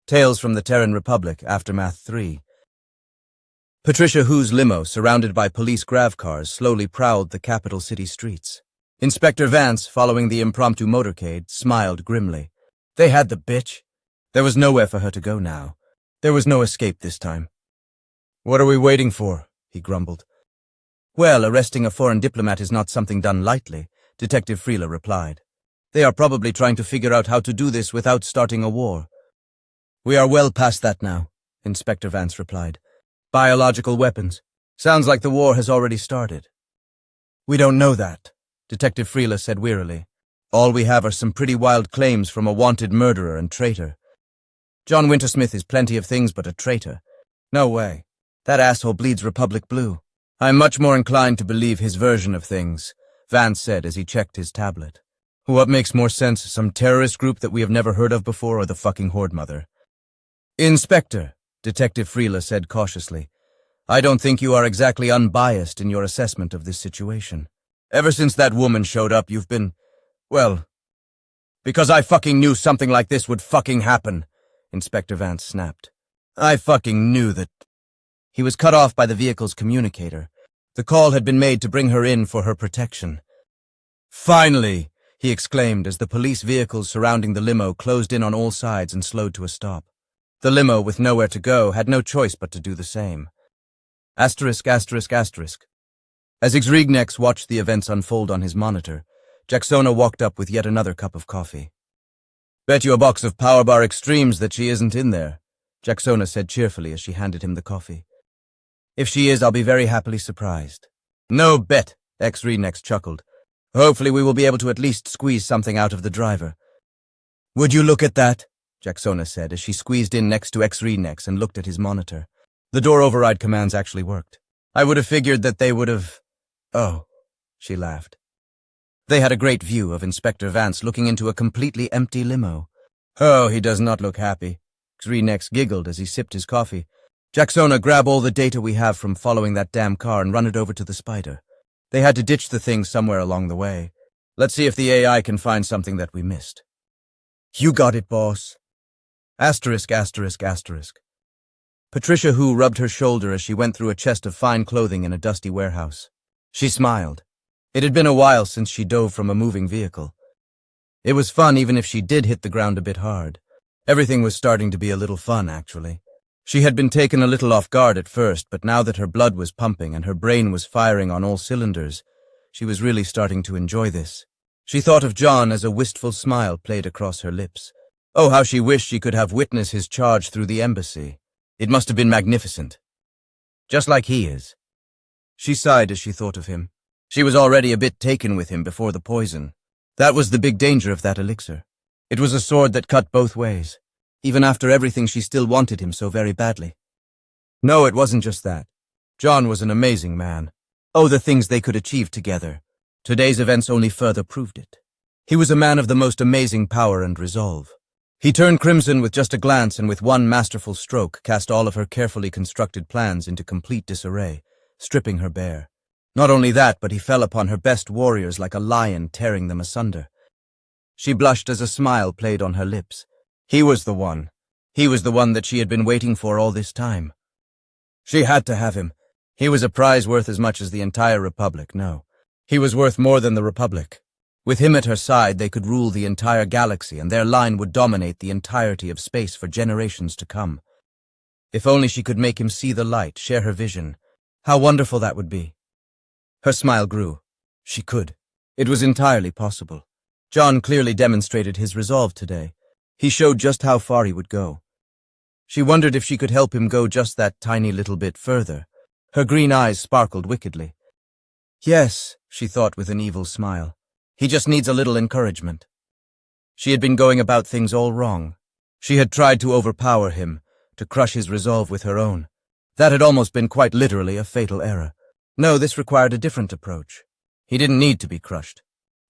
Tales from the Terran Republic, Aftermath 3. Patricia Hu's limo, surrounded by police grav cars, slowly prowled the capital city streets. Inspector Vance, following the impromptu motorcade, smiled grimly. They had the bitch. There was nowhere for her to go now. There was no escape this time. "What are we waiting for?" he grumbled. "Well, arresting a foreign diplomat is not something done lightly," Detective Freeler replied. "They are probably trying to figure out how to do this without starting a war." "We are well past that now," Inspector Vance replied. "Biological weapons. Sounds like the war has already started." "We don't know that," Detective Freeler said wearily. "All we have are some pretty wild claims from a wanted murderer and traitor. John Wintersmith is plenty of things but a traitor. No way. That asshole bleeds Republic blue. I'm much more inclined to believe his version of things," Vance said as he checked his tablet. "What makes more sense, some terrorist group that we have never heard of before or the fucking Horde Mother?" "Inspector," Detective Freeler said cautiously, "I don't think you are exactly unbiased in your assessment of this situation. Ever since that woman showed up, you've been, well, because I fucking knew something like this would fucking happen," Inspector Vance snapped. "I fucking knew that." He was cut off by the vehicle's communicator. The call had been made to bring her in for her protection. "Finally!" he exclaimed as the police vehicles surrounding the limo closed in on all sides and slowed to a stop. The limo, with nowhere to go, had no choice but to do the same. Asterisk, asterisk, asterisk. As Xregnex watched the events unfold on his monitor, Jacksona walked up with yet another cup of coffee. "Bet you a box of Power Bar Extremes that she isn't in there," Jacksona said cheerfully as she handed him the coffee. "If she is, I'll be very happily surprised." "No bet," Xregnex chuckled. "Hopefully we will be able to at least squeeze something out of the driver." "Would you look at that?" Jacksona said as she squeezed in next to Xregnex and looked at his monitor. The door override commands actually worked. "I would have figured that they would have—" "Oh," she laughed. They had a great view of Inspector Vance looking into a completely empty limo. "Oh, he does not look happy." Xregnex giggled as he sipped his coffee. "Jacksona, grab all the data we have from following that damn car and run it over to the Spider. They had to ditch the thing somewhere along the way. Let's see if the AI can find something that we missed." "You got it, boss." Asterisk, asterisk, asterisk. Patricia Hu rubbed her shoulder as she went through a chest of fine clothing in a dusty warehouse. She smiled. It had been a while since she dove from a moving vehicle. It was fun even if she did hit the ground a bit hard. Everything was starting to be a little fun, actually. She had been taken a little off guard at first, but now that her blood was pumping and her brain was firing on all cylinders, she was really starting to enjoy this. She thought of John as a wistful smile played across her lips. Oh, how she wished she could have witnessed his charge through the embassy. It must have been magnificent. Just like he is. She sighed as she thought of him. She was already a bit taken with him before the poison. That was the big danger of that elixir. It was a sword that cut both ways. Even after everything, she still wanted him so very badly. No, it wasn't just that. John was an amazing man. Oh, the things they could achieve together. Today's events only further proved it. He was a man of the most amazing power and resolve. He turned crimson with just a glance and with one masterful stroke cast all of her carefully constructed plans into complete disarray, stripping her bare. Not only that, but he fell upon her best warriors like a lion, tearing them asunder. She blushed as a smile played on her lips. He was the one. He was the one that she had been waiting for all this time. She had to have him. He was a prize worth as much as the entire Republic, no. He was worth more than the Republic. With him at her side, they could rule the entire galaxy, and their line would dominate the entirety of space for generations to come. If only she could make him see the light, share her vision. How wonderful that would be. Her smile grew. She could. It was entirely possible. John clearly demonstrated his resolve today. He showed just how far he would go. She wondered if she could help him go just that tiny little bit further. Her green eyes sparkled wickedly. Yes, she thought with an evil smile. He just needs a little encouragement. She had been going about things all wrong. She had tried to overpower him, to crush his resolve with her own. That had almost been quite literally a fatal error. No, this required a different approach. He didn't need to be crushed.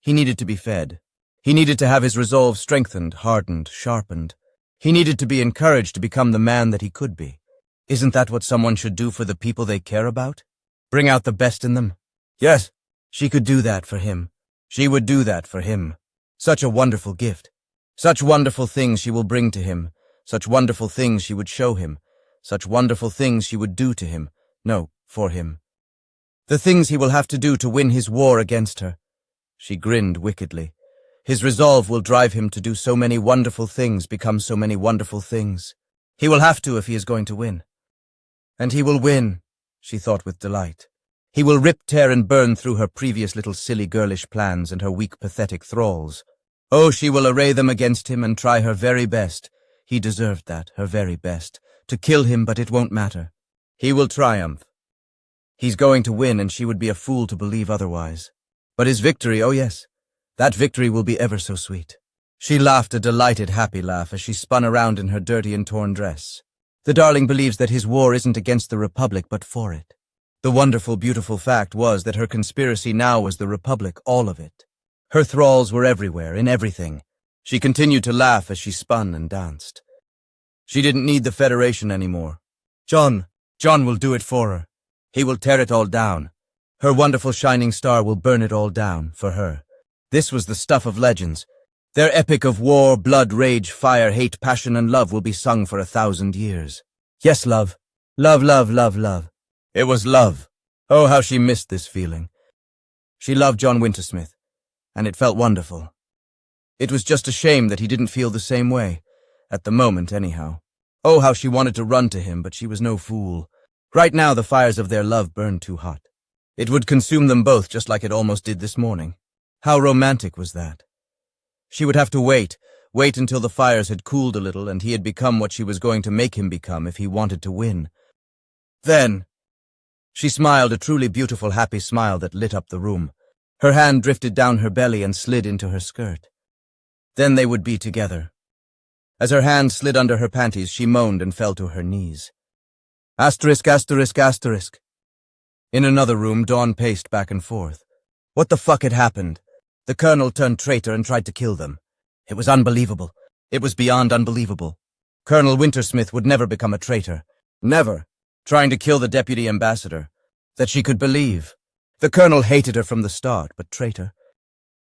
He needed to be fed. He needed to have his resolve strengthened, hardened, sharpened. He needed to be encouraged to become the man that he could be. Isn't that what someone should do for the people they care about? Bring out the best in them? Yes, she could do that for him. She would do that for him. Such a wonderful gift. Such wonderful things she will bring to him. Such wonderful things she would show him. Such wonderful things she would do to him. No, for him. The things he will have to do to win his war against her. She grinned wickedly. His resolve will drive him to do so many wonderful things, become so many wonderful things. He will have to if he is going to win. And he will win, she thought with delight. He will rip, tear, and burn through her previous little silly girlish plans and her weak, pathetic thralls. Oh, she will array them against him and try her very best. He deserved that, her very best. To kill him, but it won't matter. He will triumph. He's going to win, and she would be a fool to believe otherwise. But his victory, oh yes, that victory will be ever so sweet. She laughed a delighted, happy laugh as she spun around in her dirty and torn dress. The darling believes that his war isn't against the Republic, but for it. The wonderful, beautiful fact was that her conspiracy now was the Republic, all of it. Her thralls were everywhere, in everything. She continued to laugh as she spun and danced. She didn't need the Federation anymore. John will do it for her. He will tear it all down. Her wonderful shining star will burn it all down, for her. This was the stuff of legends. Their epic of war, blood, rage, fire, hate, passion, and love will be sung for 1,000 years. Yes, love. Love, love, love, love. It was love. Oh, how she missed this feeling. She loved John Wintersmith, and it felt wonderful. It was just a shame that he didn't feel the same way. At the moment, anyhow. Oh, how she wanted to run to him, but she was no fool. Right now, the fires of their love burned too hot. It would consume them both just like it almost did this morning. How romantic was that? She would have to wait until the fires had cooled a little and he had become what she was going to make him become if he wanted to win. Then, she smiled a truly beautiful, happy smile that lit up the room. Her hand drifted down her belly and slid into her skirt. Then they would be together. As her hand slid under her panties, she moaned and fell to her knees. Asterisk, asterisk, asterisk. In another room, Dawn paced back and forth. What the fuck had happened? The colonel turned traitor and tried to kill them. It was unbelievable. It was beyond unbelievable. Colonel Wintersmith would never become a traitor. Never. Trying to kill the deputy ambassador. That she could believe. The colonel hated her from the start, but traitor.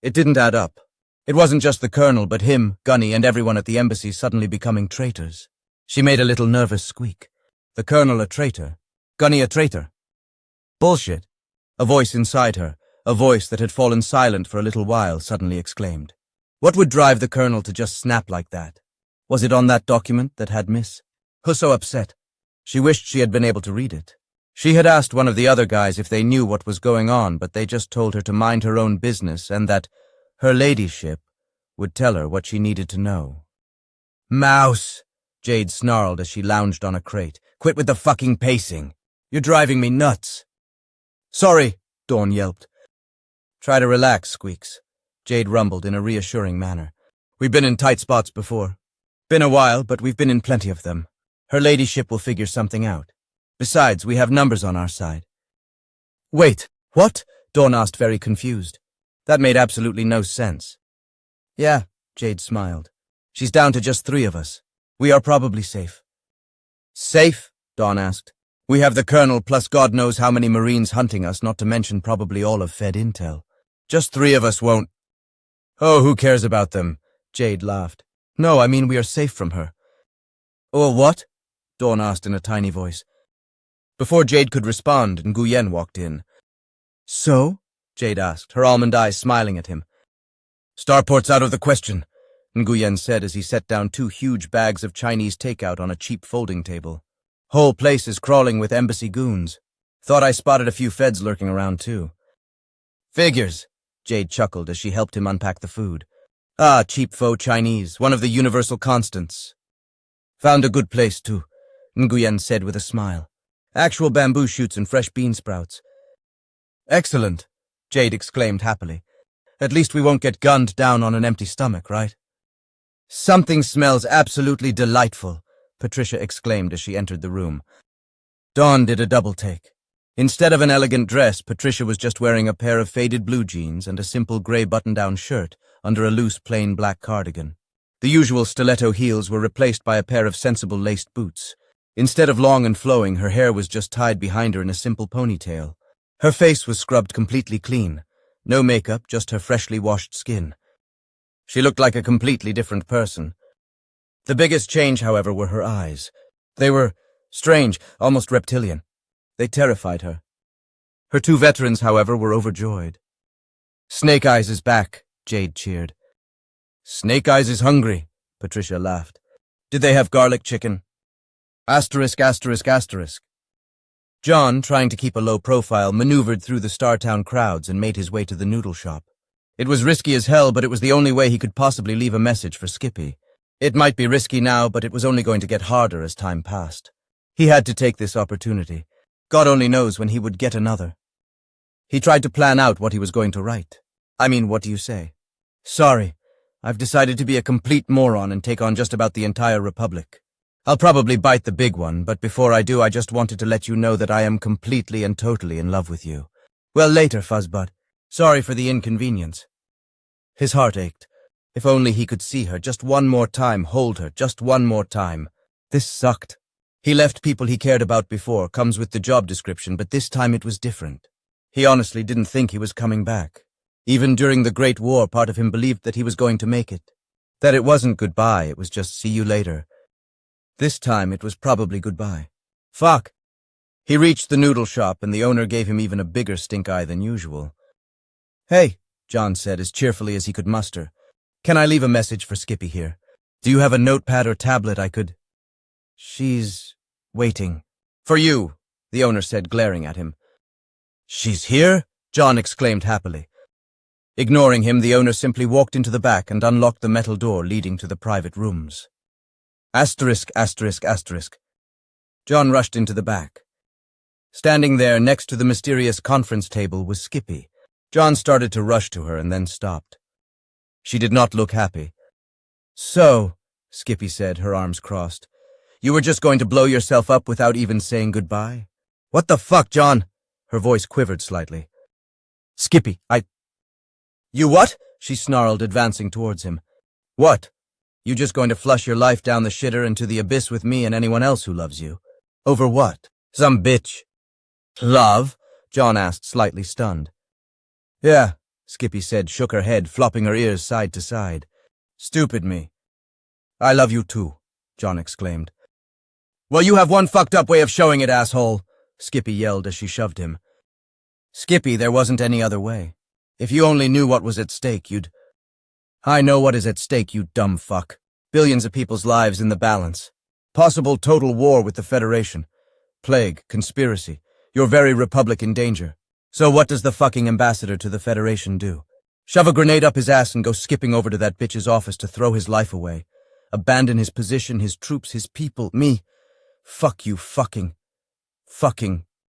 It didn't add up. It wasn't just the colonel, but him, Gunny, and everyone at the embassy suddenly becoming traitors. She made a little nervous squeak. The colonel a traitor. Gunny a traitor. Bullshit. A voice inside her, a voice that had fallen silent for a little while, suddenly exclaimed. What would drive the colonel to just snap like that? Was it on that document that had Miss? Who so upset? She wished she had been able to read it. She had asked one of the other guys if they knew what was going on, but they just told her to mind her own business and that her ladyship would tell her what she needed to know. Mouse, Jade snarled as she lounged on a crate. Quit with the fucking pacing. You're driving me nuts. Sorry, Dawn yelped. Try to relax, Squeaks, Jade rumbled in a reassuring manner. We've been in tight spots before. Been a while, but we've been in plenty of them. Her ladyship will figure something out. Besides, we have numbers on our side. Wait, what? Dawn asked, very confused. That made absolutely no sense. Yeah, Jade smiled. She's down to just 3 of us. We are probably safe. Safe? Dawn asked. We have the colonel plus God knows how many Marines hunting us, not to mention probably all of Fed intel. Just 3 of us won't. Oh, who cares about them? Jade laughed. No, I mean we are safe from her. Oh, what? Dawn asked in a tiny voice. Before Jade could respond, Nguyen walked in. So? Jade asked, her almond eyes smiling at him. Starport's out of the question, Nguyen said as he set down 2 huge bags of Chinese takeout on a cheap folding table. Whole place is crawling with embassy goons. Thought I spotted a few feds lurking around, too. Figures, Jade chuckled as she helped him unpack the food. Ah, cheap faux Chinese, one of the universal constants. Found a good place, too, Nguyen said with a smile. Actual bamboo shoots and fresh bean sprouts. Excellent, Jade exclaimed happily. At least we won't get gunned down on an empty stomach, right? Something smells absolutely delightful, Patricia exclaimed as she entered the room. Dawn did a double take. Instead of an elegant dress, Patricia was just wearing a pair of faded blue jeans and a simple gray button-down shirt under a loose, plain black cardigan. The usual stiletto heels were replaced by a pair of sensible laced boots. Instead of long and flowing, her hair was just tied behind her in a simple ponytail. Her face was scrubbed completely clean. No makeup, just her freshly washed skin. She looked like a completely different person. The biggest change, however, were her eyes. They were strange, almost reptilian. They terrified her. Her two veterans, however, were overjoyed. "Snake Eyes is back," Jade cheered. "Snake Eyes is hungry," Patricia laughed. "Did they have garlic chicken?" Asterisk, asterisk, asterisk. John, trying to keep a low profile, maneuvered through the Startown crowds and made his way to the noodle shop. It was risky as hell, but it was the only way he could possibly leave a message for Skippy. It might be risky now, but it was only going to get harder as time passed. He had to take this opportunity. God only knows when he would get another. He tried to plan out what he was going to write. What do you say? "Sorry, I've decided to be a complete moron and take on just about the entire Republic. I'll probably bite the big one, but before I do, I just wanted to let you know that I am completely and totally in love with you. Well, later, Fuzzbutt. Sorry for the inconvenience." His heart ached. If only he could see her just one more time, hold her just one more time. This sucked. He left people he cared about before, comes with the job description, but this time it was different. He honestly didn't think he was coming back. Even during the Great War, part of him believed that he was going to make it. That it wasn't goodbye, it was just see you later. This time it was probably goodbye. Fuck! He reached the noodle shop, and the owner gave him even a bigger stink eye than usual. "Hey," John said as cheerfully as he could muster. "Can I leave a message for Skippy here? Do you have a notepad or tablet I could—" "She's waiting." "For you," the owner said, glaring at him. "She's here?" John exclaimed happily. Ignoring him, the owner simply walked into the back and unlocked the metal door leading to the private rooms. Asterisk, asterisk, asterisk. John rushed into the back. Standing there next to the mysterious conference table was Skippy. John started to rush to her and then stopped. She did not look happy. "So," Skippy said, her arms crossed, "you were just going to blow yourself up without even saying goodbye?" "What the fuck, John?" Her voice quivered slightly. "Skippy, You what?" she snarled, advancing towards him. "What? You just going to flush your life down the shitter into the abyss with me and anyone else who loves you? Over what? Some bitch." "Love?" John asked, slightly stunned. "Yeah," Skippy said, shook her head, flopping her ears side to side. "Stupid me." "I love you too," John exclaimed. "Well, you have one fucked up way of showing it, asshole," Skippy yelled as she shoved him. "Skippy, there wasn't any other way. If you only knew what was at stake, you'd—" "I know what is at stake, you dumb fuck. Billions of people's lives in the balance. Possible total war with the Federation. Plague, conspiracy, your very Republic in danger. So what does the fucking ambassador to the Federation do? Shove a grenade up his ass and go skipping over to that bitch's office to throw his life away. Abandon his position, his troops, his people, me. Fuck you, fucking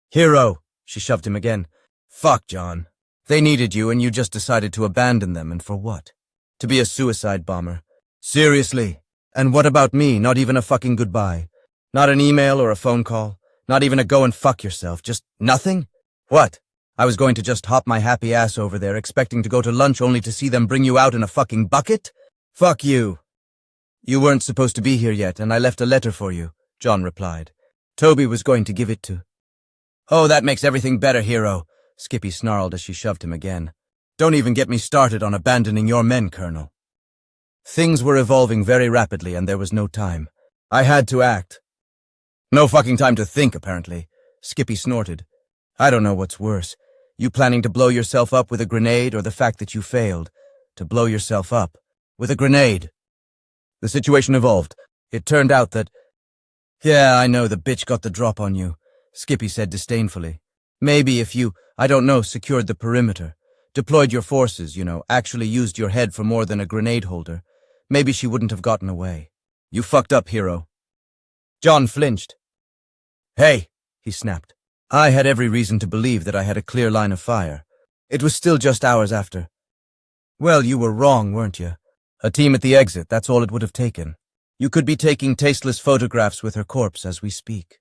hero." She shoved him again. "Fuck, John. They needed you and you just decided to abandon them, and for what? To be a suicide bomber. Seriously. And what about me? Not even a fucking goodbye. Not an email or a phone call. Not even a go and fuck yourself. Just nothing? What? I was going to just hop my happy ass over there, expecting to go to lunch only to see them bring you out in a fucking bucket? Fuck you. You weren't supposed to be here yet, and I left a letter for you," John replied. "Toby was going to give it to—" "Oh, that makes everything better, hero," Skippy snarled as she shoved him again. "Don't even get me started on abandoning your men, Colonel." Things were evolving very rapidly, and there was no time. I had to act. "No fucking time to think, apparently," Skippy snorted. "I don't know what's worse. You planning to blow yourself up with a grenade, or the fact that you failed to blow yourself up with a grenade?" The situation evolved. It turned out that— "Yeah, I know the bitch got the drop on you," Skippy said disdainfully. "Maybe if you, I don't know, secured the perimeter, deployed your forces, actually used your head for more than a grenade holder, maybe she wouldn't have gotten away. You fucked up, hero." John flinched. "Hey," he snapped. I had every reason to believe that I had a clear line of fire. It was still just hours after. "Well, you were wrong, weren't you? A team at the exit, that's all it would have taken. You could be taking tasteless photographs with her corpse as we speak."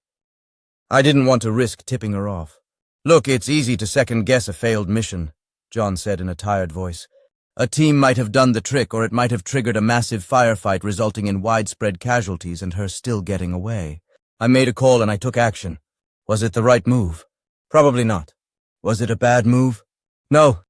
I didn't want to risk tipping her off. "Look, it's easy to second-guess a failed mission," John said in a tired voice. "A team might have done the trick, or it might have triggered a massive firefight resulting in widespread casualties and her still getting away. I made a call and I took action. Was it the right move? Probably not. Was it a bad move? No.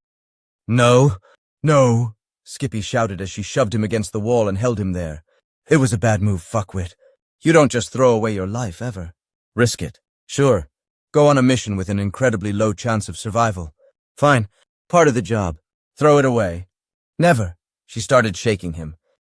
No. No, Skippy shouted as she shoved him against the wall and held him there. It was a bad move, fuckwit. You don't just throw away your life, ever. Risk it. Sure. Go on a mission with an incredibly low chance of survival. Fine. Part of the job. Throw it away. Never. She started shaking him.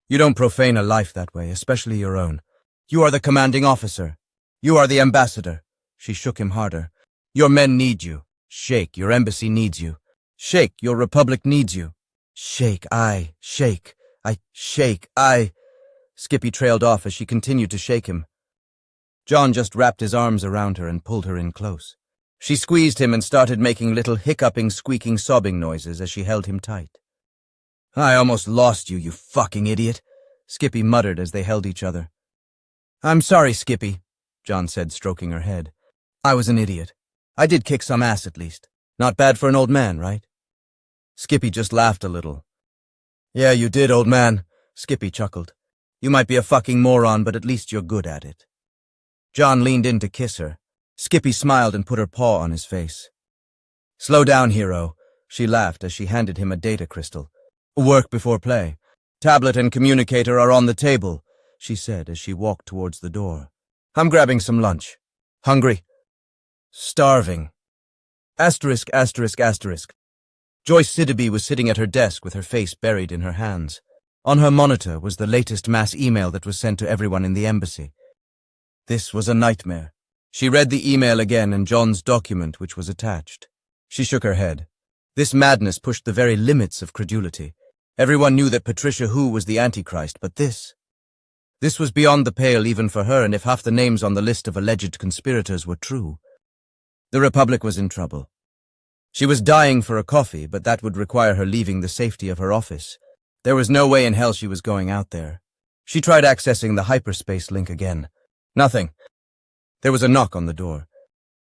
You don't profane a life that way, especially your own. You are the commanding officer. You are the ambassador. She shook him harder. Your men need you. Shake, your embassy needs you. Shake, your republic needs you. Shake, shake, shake, Skippy trailed off as she continued to shake him. John just wrapped his arms around her and pulled her in close. She squeezed him and started making little hiccuping, squeaking, sobbing noises as she held him tight. I almost lost you, you fucking idiot, Skippy muttered as they held each other. I'm sorry, Skippy, John said, stroking her head. I was an idiot. I did kick some ass at least. Not bad for an old man, right? Skippy just laughed a little. Yeah, you did, old man, Skippy chuckled. You might be a fucking moron, but at least you're good at it. John leaned in to kiss her. Skippy smiled and put her paw on his face. Slow down, hero, she laughed as she handed him a data crystal. Work before play. Tablet and communicator are on the table, she said as she walked towards the door. I'm grabbing some lunch. Hungry? Starving. Asterisk, asterisk, asterisk. Joyce Sidibe was sitting at her desk with her face buried in her hands. On her monitor was the latest mass email that was sent to everyone in the embassy. This was a nightmare. She read the email again and John's document which was attached. She shook her head. This madness pushed the very limits of credulity. Everyone knew that Patricia Hu was the Antichrist, but this was beyond the pale even for her, and if half the names on the list of alleged conspirators were true, the Republic was in trouble. She was dying for a coffee, but that would require her leaving the safety of her office. There was no way in hell she was going out there. She tried accessing the hyperspace link again. Nothing. There was a knock on the door.